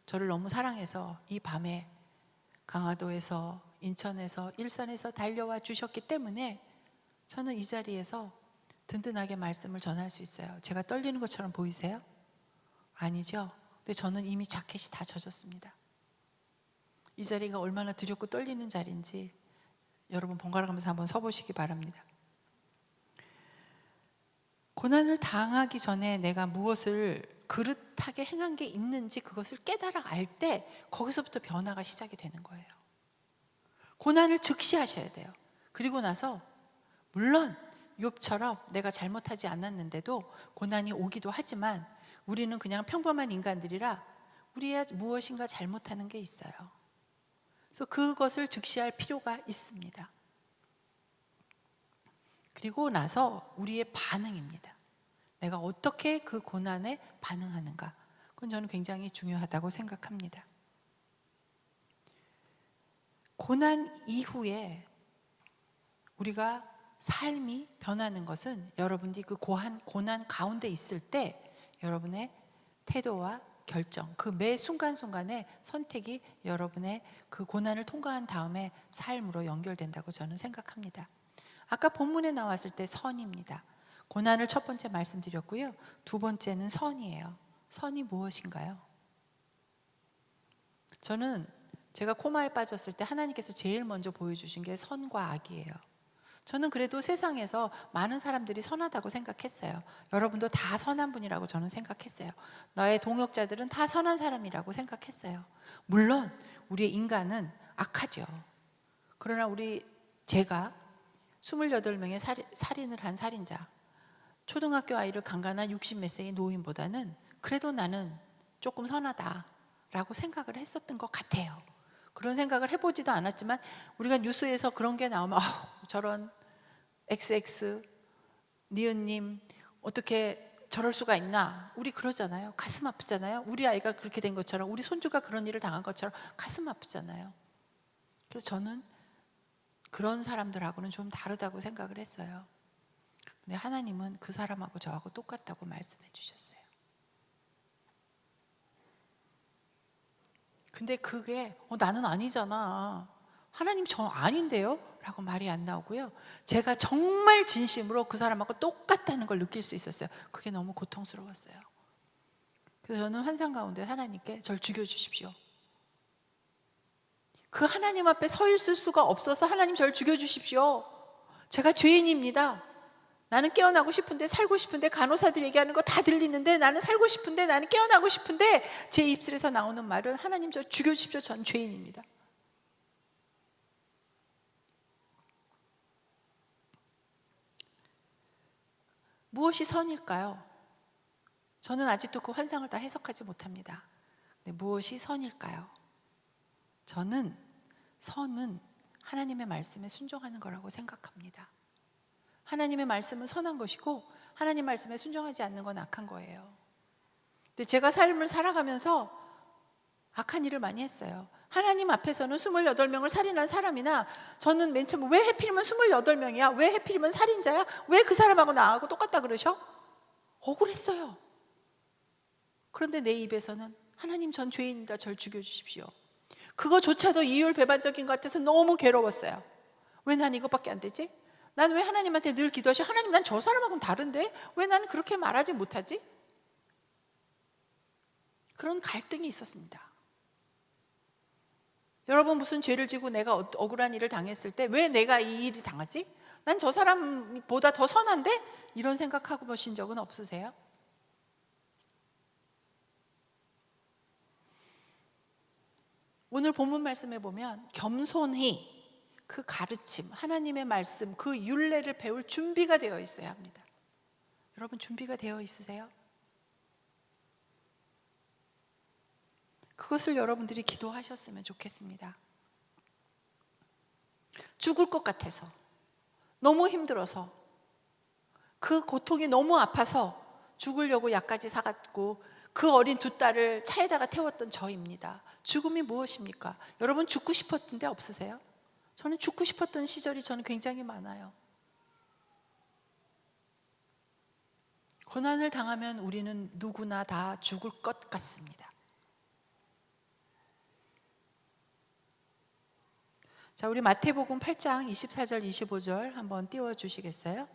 저를 너무 사랑해서 이 밤에 강화도에서, 인천에서, 일산에서 달려와 주셨기 때문에 저는 이 자리에서 든든하게 말씀을 전할 수 있어요. 제가 떨리는 것처럼 보이세요? 아니죠? 근데 저는 이미 자켓이 다 젖었습니다. 이 자리가 얼마나 두렵고 떨리는 자리인지 여러분 번갈아 가면서 한번 서보시기 바랍니다. 고난을 당하기 전에 내가 무엇을 그릇하게 행한 게 있는지 그것을 깨달아 알 때 거기서부터 변화가 시작이 되는 거예요. 고난을 즉시하셔야 돼요. 그리고 나서 물론 욥처럼 내가 잘못하지 않았는데도 고난이 오기도 하지만 우리는 그냥 평범한 인간들이라 우리야 무엇인가 잘못하는 게 있어요. 그래서 그것을 즉시할 필요가 있습니다. 그리고 나서 우리의 반응입니다. 내가 어떻게 그 고난에 반응하는가, 그건 저는 굉장히 중요하다고 생각합니다. 고난 이후에 우리가 삶이 변하는 것은 여러분들이 그 고난 가운데 있을 때 여러분의 태도와 결정, 그 매 순간순간의 선택이 여러분의 그 고난을 통과한 다음에 삶으로 연결된다고 저는 생각합니다. 아까 본문에 나왔을 때 선입니다. 고난을 첫 번째 말씀드렸고요. 두 번째는 선이에요. 선이 무엇인가요? 저는 제가 코마에 빠졌을 때 하나님께서 제일 먼저 보여주신 게 선과 악이에요. 저는 그래도 세상에서 많은 사람들이 선하다고 생각했어요. 여러분도 다 선한 분이라고 저는 생각했어요. 나의 동역자들은 다 선한 사람이라고 생각했어요. 물론 우리의 인간은 악하죠. 그러나 제가 28명의 살인을 한 살인자, 초등학교 아이를 강간한 60몇 세의 노인보다는 그래도 나는 조금 선하다라고 생각을 했었던 것 같아요. 그런 생각을 해보지도 않았지만 우리가 뉴스에서 그런 게 나오면 저런 XX 니은님 어떻게 저럴 수가 있나, 우리 그러잖아요. 가슴 아프잖아요. 우리 아이가 그렇게 된 것처럼, 우리 손주가 그런 일을 당한 것처럼 가슴 아프잖아요. 그래서 저는 그런 사람들하고는 좀 다르다고 생각을 했어요. 근데 하나님은 그 사람하고 저하고 똑같다고 말씀해 주셨어요. 근데 그게 나는 아니잖아, 하나님 저 아닌데요? 라고 말이 안 나오고요, 제가 정말 진심으로 그 사람하고 똑같다는 걸 느낄 수 있었어요. 그게 너무 고통스러웠어요. 그래서 저는 환상 가운데 하나님께 저를 죽여주십시오. 그 하나님 앞에 서 있을 수가 없어서 하나님 저를 죽여주십시오. 제가 죄인입니다. 나는 깨어나고 싶은데, 살고 싶은데, 간호사들 얘기하는 거 다 들리는데 나는 살고 싶은데, 나는 깨어나고 싶은데, 제 입술에서 나오는 말은 하나님 저 죽여주십시오. 전 죄인입니다. 무엇이 선일까요? 저는 아직도 그 환상을 다 해석하지 못합니다. 근데 무엇이 선일까요? 저는 선은 하나님의 말씀에 순종하는 거라고 생각합니다. 하나님의 말씀은 선한 것이고 하나님 말씀에 순종하지 않는 건 악한 거예요. 근데 제가 삶을 살아가면서 악한 일을 많이 했어요. 하나님 앞에서는 28명을 살인한 사람이나, 저는 맨 처음 왜 해필이면 28명이야? 왜 해필이면 살인자야? 왜 그 사람하고 나하고 똑같다 그러셔? 억울했어요. 그런데 내 입에서는 하나님 전 죄인이다, 절 죽여주십시오. 그거조차도 이율배반적인 것 같아서 너무 괴로웠어요. 왜 난 이것밖에 안 되지? 난 왜 하나님한테 늘 기도하셔? 하나님 난 저 사람하고는 다른데 왜 나는 그렇게 말하지 못하지? 그런 갈등이 있었습니다. 여러분, 무슨 죄를 지고 내가 억울한 일을 당했을 때 왜 내가 이 일이 당하지? 난 저 사람보다 더 선한데? 이런 생각하고 보신 적은 없으세요? 오늘 본문 말씀에 보면 겸손히 그 가르침, 하나님의 말씀, 그 율례를 배울 준비가 되어 있어야 합니다. 여러분, 준비가 되어 있으세요? 그것을 여러분들이 기도하셨으면 좋겠습니다. 죽을 것 같아서, 너무 힘들어서, 그 고통이 너무 아파서 죽으려고 약까지 사갔고 그 어린 두 딸을 차에다가 태웠던 저입니다. 죽음이 무엇입니까? 여러분, 죽고 싶었던 데 없으세요? 저는 죽고 싶었던 시절이 저는 굉장히 많아요. 고난을 당하면 우리는 누구나 다 죽을 것 같습니다. 자, 우리 마태복음 8장 24절 25절 한번 띄워주시겠어요?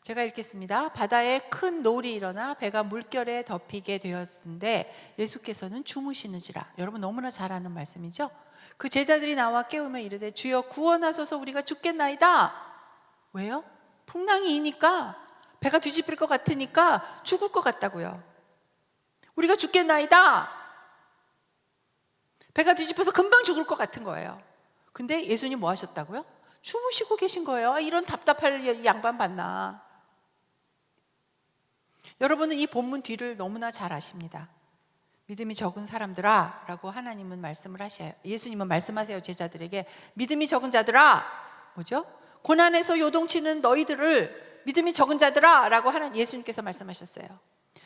제가 읽겠습니다. 바다에 큰 노을이 일어나 배가 물결에 덮이게 되었는데 예수께서는 주무시는지라. 여러분, 너무나 잘 아는 말씀이죠? 그 제자들이 나와 깨우며 이르되 주여 구원하소서, 우리가 죽겠나이다. 왜요? 풍랑이 이니까, 배가 뒤집힐 것 같으니까 죽을 것 같다고요. 우리가 죽겠나이다. 배가 뒤집혀서 금방 죽을 것 같은 거예요. 근데 예수님 뭐 하셨다고요? 주무시고 계신 거예요. 이런 답답할 양반 봤나. 여러분은 이 본문 뒤를 너무나 잘 아십니다. 믿음이 적은 사람들아 라고 하나님은 말씀을 하셔요. 예수님은 말씀하세요, 제자들에게. 믿음이 적은 자들아, 뭐죠? 고난에서 요동치는 너희들을 믿음이 적은 자들아 라고 예수님께서 말씀하셨어요.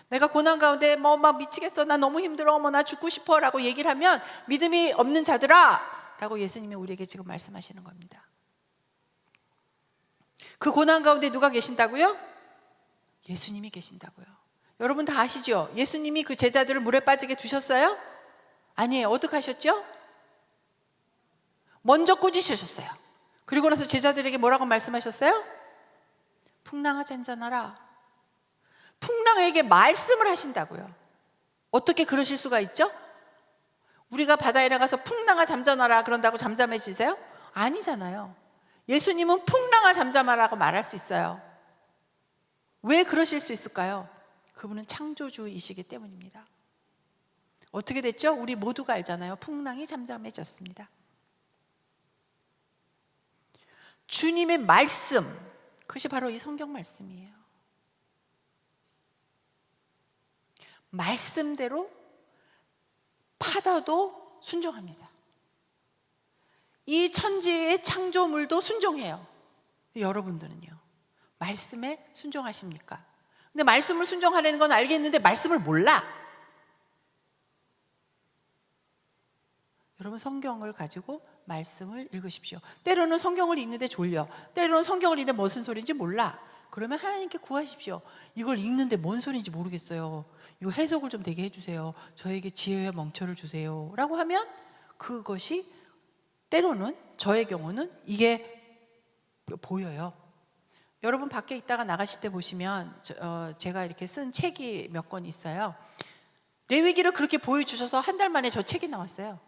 내가 고난 가운데 막 미치겠어, 나 너무 힘들어, 나 죽고 싶어 라고 얘기를 하면 믿음이 없는 자들아 라고 예수님이 우리에게 지금 말씀하시는 겁니다. 그 고난 가운데 누가 계신다고요? 예수님이 계신다고요. 여러분 다 아시죠? 예수님이 그 제자들을 물에 빠지게 두셨어요? 아니에요. 어떻게 하셨죠? 먼저 꾸짖으셨어요. 그리고 나서 제자들에게 뭐라고 말씀하셨어요? 풍랑아 잔잔하라. 풍랑에게 말씀을 하신다고요. 어떻게 그러실 수가 있죠? 우리가 바다에 나가서 풍랑아 잠잠하라 그런다고 잠잠해지세요? 아니잖아요. 예수님은 풍랑아 잠잠하라고 말할 수 있어요. 왜 그러실 수 있을까요? 그분은 창조주이시기 때문입니다. 어떻게 됐죠? 우리 모두가 알잖아요. 풍랑이 잠잠해졌습니다. 주님의 말씀, 그것이 바로 이 성경 말씀이에요. 말씀대로 바다도 순종합니다. 이 천지의 창조물도 순종해요. 여러분들은요, 말씀에 순종하십니까? 근데 말씀을 순종하려는 건 알겠는데 말씀을 몰라. 여러분, 성경을 가지고 말씀을 읽으십시오. 때로는 성경을 읽는데 졸려. 때로는 성경을 읽는데 무슨 소리인지 몰라. 그러면 하나님께 구하십시오. 이걸 읽는데 뭔 소리인지 모르겠어요. 이거 해석을 좀 되게 해주세요. 저에게 지혜와 멍처를 주세요. 라고 하면 그것이 때로는 저의 경우는 이게 보여요. 여러분 밖에 있다가 나가실 때 보시면 제가 이렇게 쓴 책이 몇 권 있어요. 레위기를 그렇게 보여주셔서 한 달 만에 저 책이 나왔어요.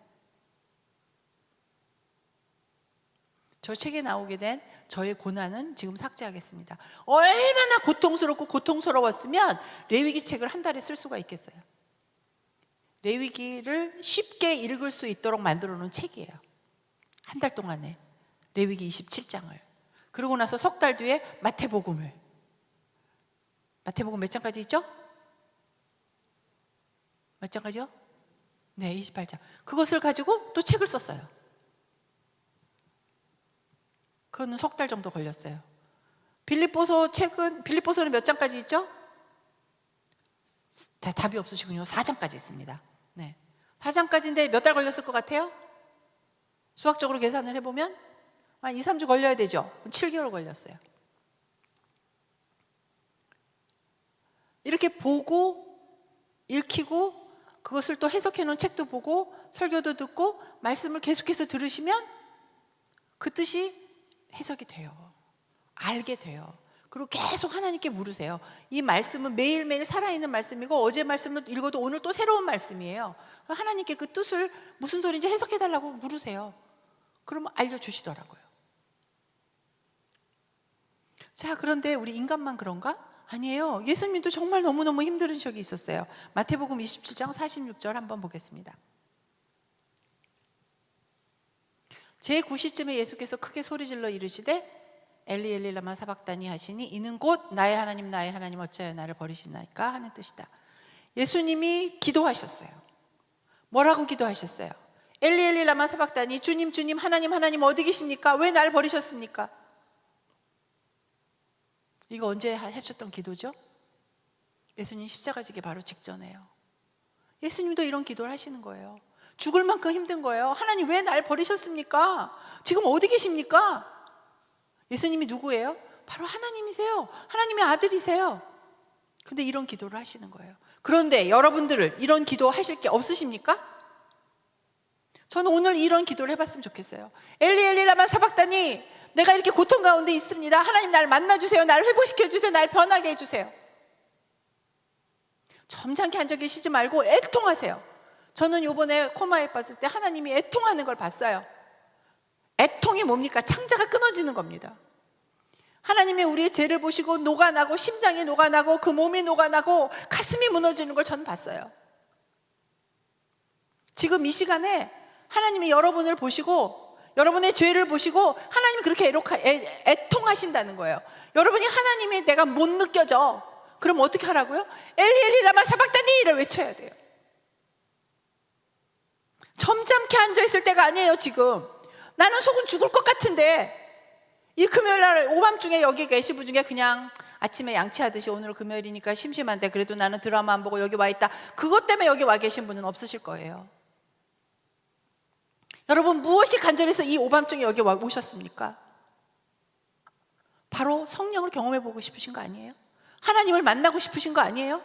저 책에 나오게 된 저의 고난은 지금 삭제하겠습니다. 얼마나 고통스럽고 고통스러웠으면 레위기 책을 한 달에 쓸 수가 있겠어요. 레위기를 쉽게 읽을 수 있도록 만들어 놓은 책이에요. 한 달 동안에 레위기 27장을. 그러고 나서 석 달 뒤에 마태복음 몇 장까지 있죠? 몇 장까지요? 네, 28장. 그것을 가지고 또 책을 썼어요. 그거는 석 달 정도 걸렸어요. 빌립보서는 몇 장까지 있죠? 자, 답이 없으시군요. 4장까지 있습니다. 네. 4장까지인데 몇 달 걸렸을 것 같아요? 수학적으로 계산을 해보면 한 2, 3주 걸려야 되죠? 7개월 걸렸어요. 이렇게 보고 읽히고 그것을 또 해석해 놓은 책도 보고 설교도 듣고 말씀을 계속해서 들으시면 그 뜻이 해석이 돼요. 알게 돼요. 그리고 계속 하나님께 물으세요. 이 말씀은 매일매일 살아있는 말씀이고 어제 말씀을 읽어도 오늘 또 새로운 말씀이에요. 하나님께 그 뜻을 무슨 소리인지 해석해달라고 물으세요. 그러면 알려주시더라고요. 자, 그런데 우리 인간만 그런가? 아니에요. 예수님도 정말 너무너무 힘든 적이 있었어요. 마태복음 27장 46절 한번 보겠습니다. 제9시쯤에 예수께서 크게 소리질러 이르시되 엘리 엘리 라마 사박다니 하시니 이는 곧 나의 하나님 나의 하나님 어찌하여 나를 버리시나이까 하는 뜻이다. 예수님이 기도하셨어요. 뭐라고 기도하셨어요? 엘리 엘리 라마 사박다니 주님 주님 하나님 하나님 어디 계십니까? 왜 날 버리셨습니까? 이거 언제 하셨던 기도죠? 예수님 십자가 지기 바로 직전에요. 예수님도 이런 기도를 하시는 거예요. 죽을 만큼 힘든 거예요. 하나님 왜 날 버리셨습니까? 지금 어디 계십니까? 예수님이 누구예요? 바로 하나님이세요. 하나님의 아들이세요. 근데 이런 기도를 하시는 거예요. 그런데 여러분들을 이런 기도 하실 게 없으십니까? 저는 오늘 이런 기도를 해봤으면 좋겠어요. 엘리 엘리 라마 사박다니 내가 이렇게 고통 가운데 있습니다. 하나님 날 만나주세요. 날 회복시켜주세요. 날 변하게 해주세요. 점잖게 앉아 계시지 말고 애통하세요. 저는 요번에 코마에 봤을 때 하나님이 애통하는 걸 봤어요. 애통이 뭡니까? 창자가 끊어지는 겁니다. 하나님이 우리의 죄를 보시고 녹아나고 심장이 녹아나고 그 몸이 녹아나고 가슴이 무너지는 걸 저는 봤어요. 지금 이 시간에 하나님이 여러분을 보시고 여러분의 죄를 보시고 하나님이 그렇게 애통하신다는 거예요. 여러분이 하나님이 내가 못 느껴져. 그럼 어떻게 하라고요? 엘리 엘리 라마 사박다니를 외쳐야 돼요. 점잖게 앉아있을 때가 아니에요. 지금 나는 속은 죽을 것 같은데 이 금요일날 오밤중에 여기 계신 분 중에 그냥 아침에 양치하듯이 오늘 금요일이니까 심심한데 그래도 나는 드라마 안 보고 여기 와 있다, 그것 때문에 여기 와 계신 분은 없으실 거예요. 여러분 무엇이 간절해서 이 오밤중에 여기 오셨습니까? 바로 성령을 경험해 보고 싶으신 거 아니에요? 하나님을 만나고 싶으신 거 아니에요?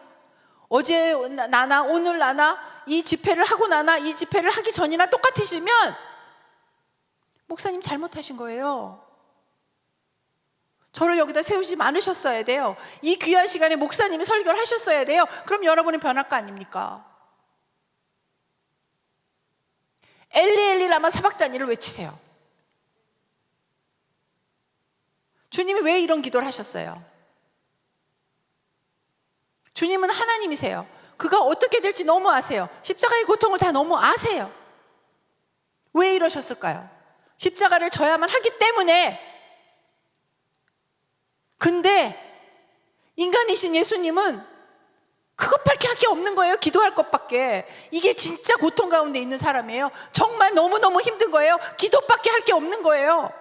어제 나나 오늘 나나 이 집회를 하고 나나 이 집회를 하기 전이나 똑같으시면 목사님 잘못하신 거예요. 저를 여기다 세우지 않으셨어야 돼요. 이 귀한 시간에 목사님이 설교를 하셨어야 돼요. 그럼 여러분이 변할 거 아닙니까? 엘리 엘리 라마 사박다니를 외치세요. 주님이 왜 이런 기도를 하셨어요? 주님은 하나님이세요. 그가 어떻게 될지 너무 아세요. 십자가의 고통을 다 너무 아세요. 왜 이러셨을까요? 십자가를 져야만 하기 때문에. 근데 인간이신 예수님은 그것밖에 할 게 없는 거예요. 기도할 것밖에. 이게 진짜 고통 가운데 있는 사람이에요. 정말 너무너무 힘든 거예요. 기도밖에 할 게 없는 거예요.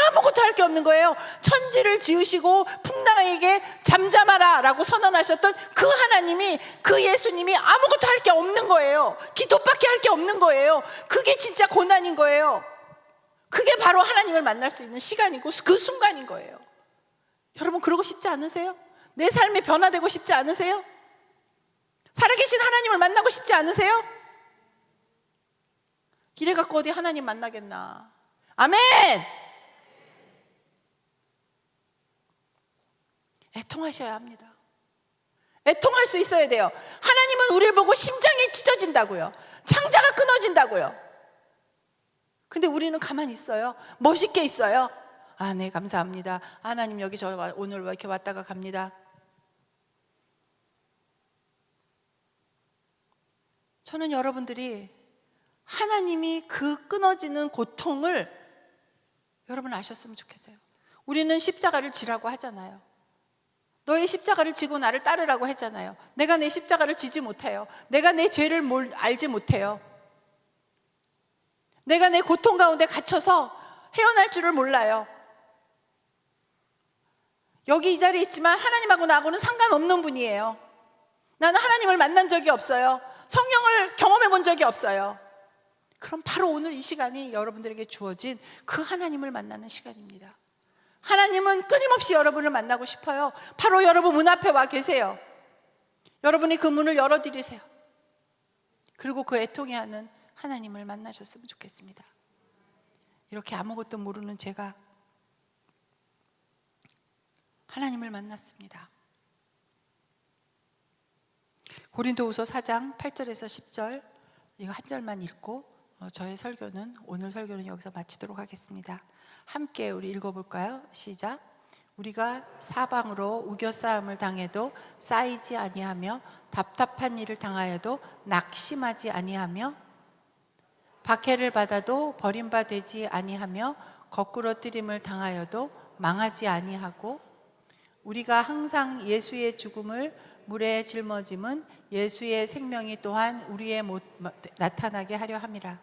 아무것도 할 게 없는 거예요. 천지를 지으시고 풍랑에게 잠잠하라 라고 선언하셨던 그 하나님이, 그 예수님이 아무것도 할 게 없는 거예요. 기도밖에 할 게 없는 거예요. 그게 진짜 고난인 거예요. 그게 바로 하나님을 만날 수 있는 시간이고 그 순간인 거예요. 여러분 그러고 싶지 않으세요? 내 삶이 변화되고 싶지 않으세요? 살아계신 하나님을 만나고 싶지 않으세요? 이래갖고 어디 하나님 만나겠나? 아멘! 애통하셔야 합니다. 애통할 수 있어야 돼요. 하나님은 우리를 보고 심장이 찢어진다고요. 창자가 끊어진다고요. 근데 우리는 가만히 있어요. 멋있게 있어요. 아, 네, 감사합니다. 하나님 여기 저 오늘 이렇게 왔다가 갑니다. 저는 여러분들이 하나님이 그 끊어지는 고통을 여러분 아셨으면 좋겠어요. 우리는 십자가를 지라고 하잖아요. 너의 십자가를 지고 나를 따르라고 했잖아요. 내가 내 십자가를 지지 못해요. 내가 내 죄를 알지 못해요. 내가 내 고통 가운데 갇혀서 헤어날 줄을 몰라요. 여기 이 자리에 있지만 하나님하고 나하고는 상관없는 분이에요. 나는 하나님을 만난 적이 없어요. 성령을 경험해 본 적이 없어요. 그럼 바로 오늘 이 시간이 여러분들에게 주어진 그 하나님을 만나는 시간입니다. 하나님은 끊임없이 여러분을 만나고 싶어요. 바로 여러분 문 앞에 와 계세요. 여러분이 그 문을 열어드리세요. 그리고 그 애통해하는 하나님을 만나셨으면 좋겠습니다. 이렇게 아무것도 모르는 제가 하나님을 만났습니다. 고린도후서 4장 8절에서 10절 이거 한 절만 읽고 저의 설교는 오늘 설교는 여기서 마치도록 하겠습니다. 함께 우리 읽어볼까요? 시작. 우리가 사방으로 우겨싸움을 당해도 쌓이지 아니하며 답답한 일을 당하여도 낙심하지 아니하며 박해를 받아도 버림받지 아니하며 거꾸로 뜨림을 당하여도 망하지 아니하고 우리가 항상 예수의 죽음을 물에 짊어짐은 예수의 생명이 또한 우리에 나타나게 하려 함이라.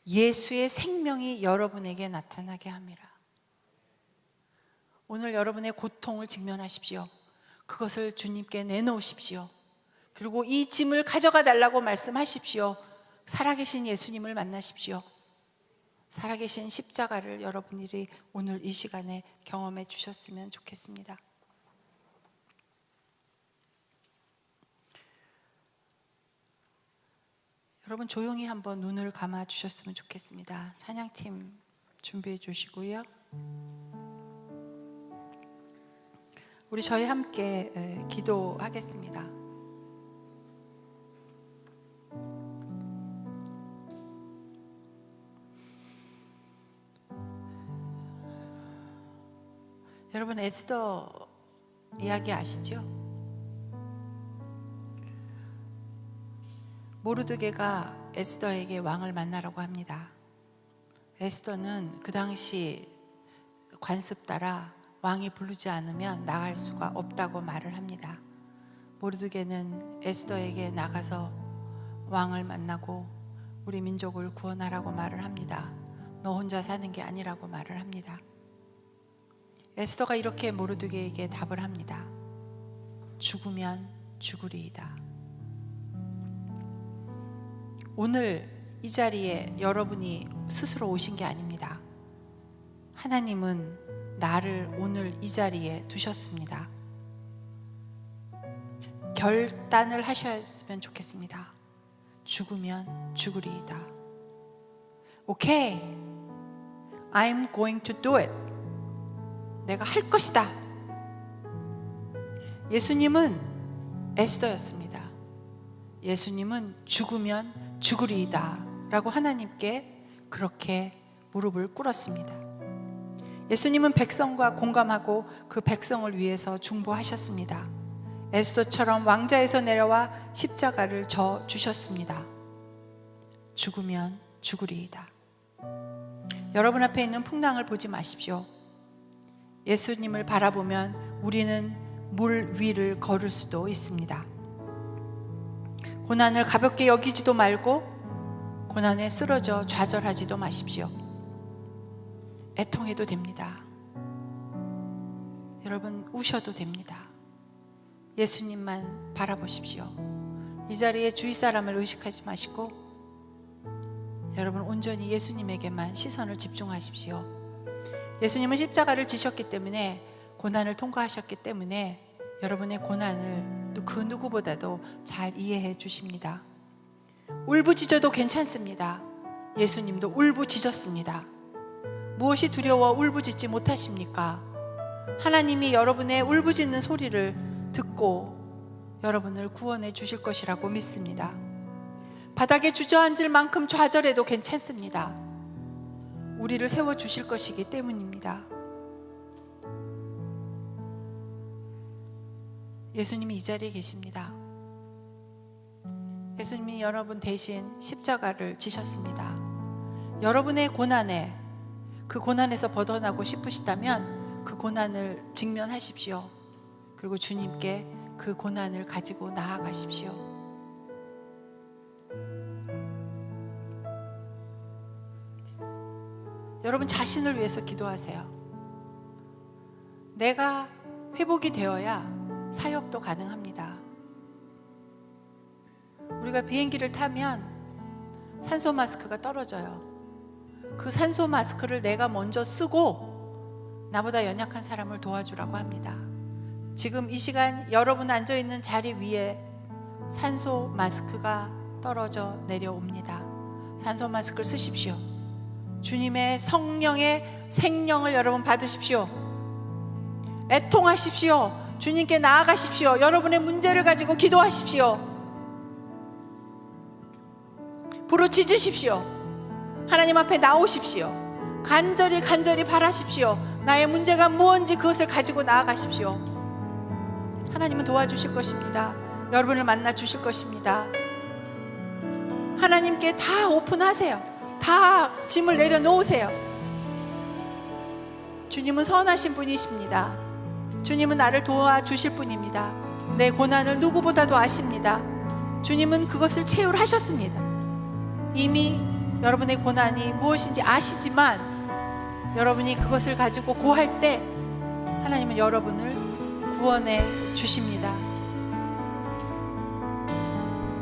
예수의 생명이 여러분에게 나타나게 함이라. 오늘 여러분의 고통을 직면하십시오. 그것을 주님께 내놓으십시오. 그리고 이 짐을 가져가 달라고 말씀하십시오. 살아계신 예수님을 만나십시오. 살아계신 십자가를 여러분들이 오늘 이 시간에 경험해 주셨으면 좋겠습니다. 여러분 조용히 한번 눈을 감아 주셨으면 좋겠습니다. 찬양팀 준비해 주시고요. 우리 저희 함께 기도하겠습니다. 여러분 에스더 이야기 아시죠? 모르드게가 에스더에게 왕을 만나라고 합니다. 에스더는 그 당시 관습 따라 왕이 부르지 않으면 나갈 수가 없다고 말을 합니다. 모르드게는 에스더에게 나가서 왕을 만나고 우리 민족을 구원하라고 말을 합니다. 너 혼자 사는 게 아니라고 말을 합니다. 에스더가 이렇게 모르드게에게 답을 합니다. 죽으면 죽으리이다. 오늘 이 자리에 여러분이 스스로 오신 게 아닙니다. 하나님은 나를 오늘 이 자리에 두셨습니다. 결단을 하셨으면 좋겠습니다. 죽으면 죽으리이다. 오케이, I'm going to do it. 내가 할 것이다. 예수님은 에스더였습니다. 예수님은 죽으면 죽으리이다 라고 하나님께 그렇게 무릎을 꿇었습니다. 예수님은 백성과 공감하고 그 백성을 위해서 중보하셨습니다. 에스더처럼 왕자에서 내려와 십자가를 져 주셨습니다. 죽으면 죽으리이다. 여러분 앞에 있는 풍랑을 보지 마십시오. 예수님을 바라보면 우리는 물 위를 걸을 수도 있습니다. 고난을 가볍게 여기지도 말고 고난에 쓰러져 좌절하지도 마십시오. 애통해도 됩니다. 여러분 우셔도 됩니다. 예수님만 바라보십시오. 이 자리에 주위 사람을 의식하지 마시고 여러분 온전히 예수님에게만 시선을 집중하십시오. 예수님은 십자가를 지셨기 때문에 고난을 통과하셨기 때문에 여러분의 고난을 또 그 누구보다도 잘 이해해 주십니다. 울부짖어도 괜찮습니다. 예수님도 울부짖었습니다. 무엇이 두려워 울부짖지 못하십니까? 하나님이 여러분의 울부짖는 소리를 듣고 여러분을 구원해 주실 것이라고 믿습니다. 바닥에 주저앉을 만큼 좌절해도 괜찮습니다. 우리를 세워 주실 것이기 때문입니다. 예수님이 이 자리에 계십니다. 예수님이 여러분 대신 십자가를 지셨습니다. 여러분의 고난에, 그 고난에서 벗어나고 싶으시다면 그 고난을 직면하십시오. 그리고 주님께 그 고난을 가지고 나아가십시오. 여러분 자신을 위해서 기도하세요. 내가 회복이 되어야 사역도 가능합니다. 우리가 비행기를 타면 산소 마스크가 떨어져요. 그 산소 마스크를 내가 먼저 쓰고 나보다 연약한 사람을 도와주라고 합니다. 지금 이 시간 여러분 앉아있는 자리 위에 산소 마스크가 떨어져 내려옵니다. 산소 마스크를 쓰십시오. 주님의 성령의 생명을 여러분 받으십시오. 애통하십시오. 주님께 나아가십시오. 여러분의 문제를 가지고 기도하십시오. 부르짖으십시오. 하나님 앞에 나오십시오. 간절히 바라십시오. 나의 문제가 무엇인지 그것을 가지고 나아가십시오. 하나님은 도와주실 것입니다. 여러분을 만나 주실 것입니다. 하나님께 다 오픈하세요. 다 짐을 내려놓으세요. 주님은 선하신 분이십니다. 주님은 나를 도와주실 분입니다. 내 고난을 누구보다도 아십니다. 주님은 그것을 체휼하셨습니다. 이미 여러분의 고난이 무엇인지 아시지만 여러분이 그것을 가지고 고할 때 하나님은 여러분을 구원해 주십니다.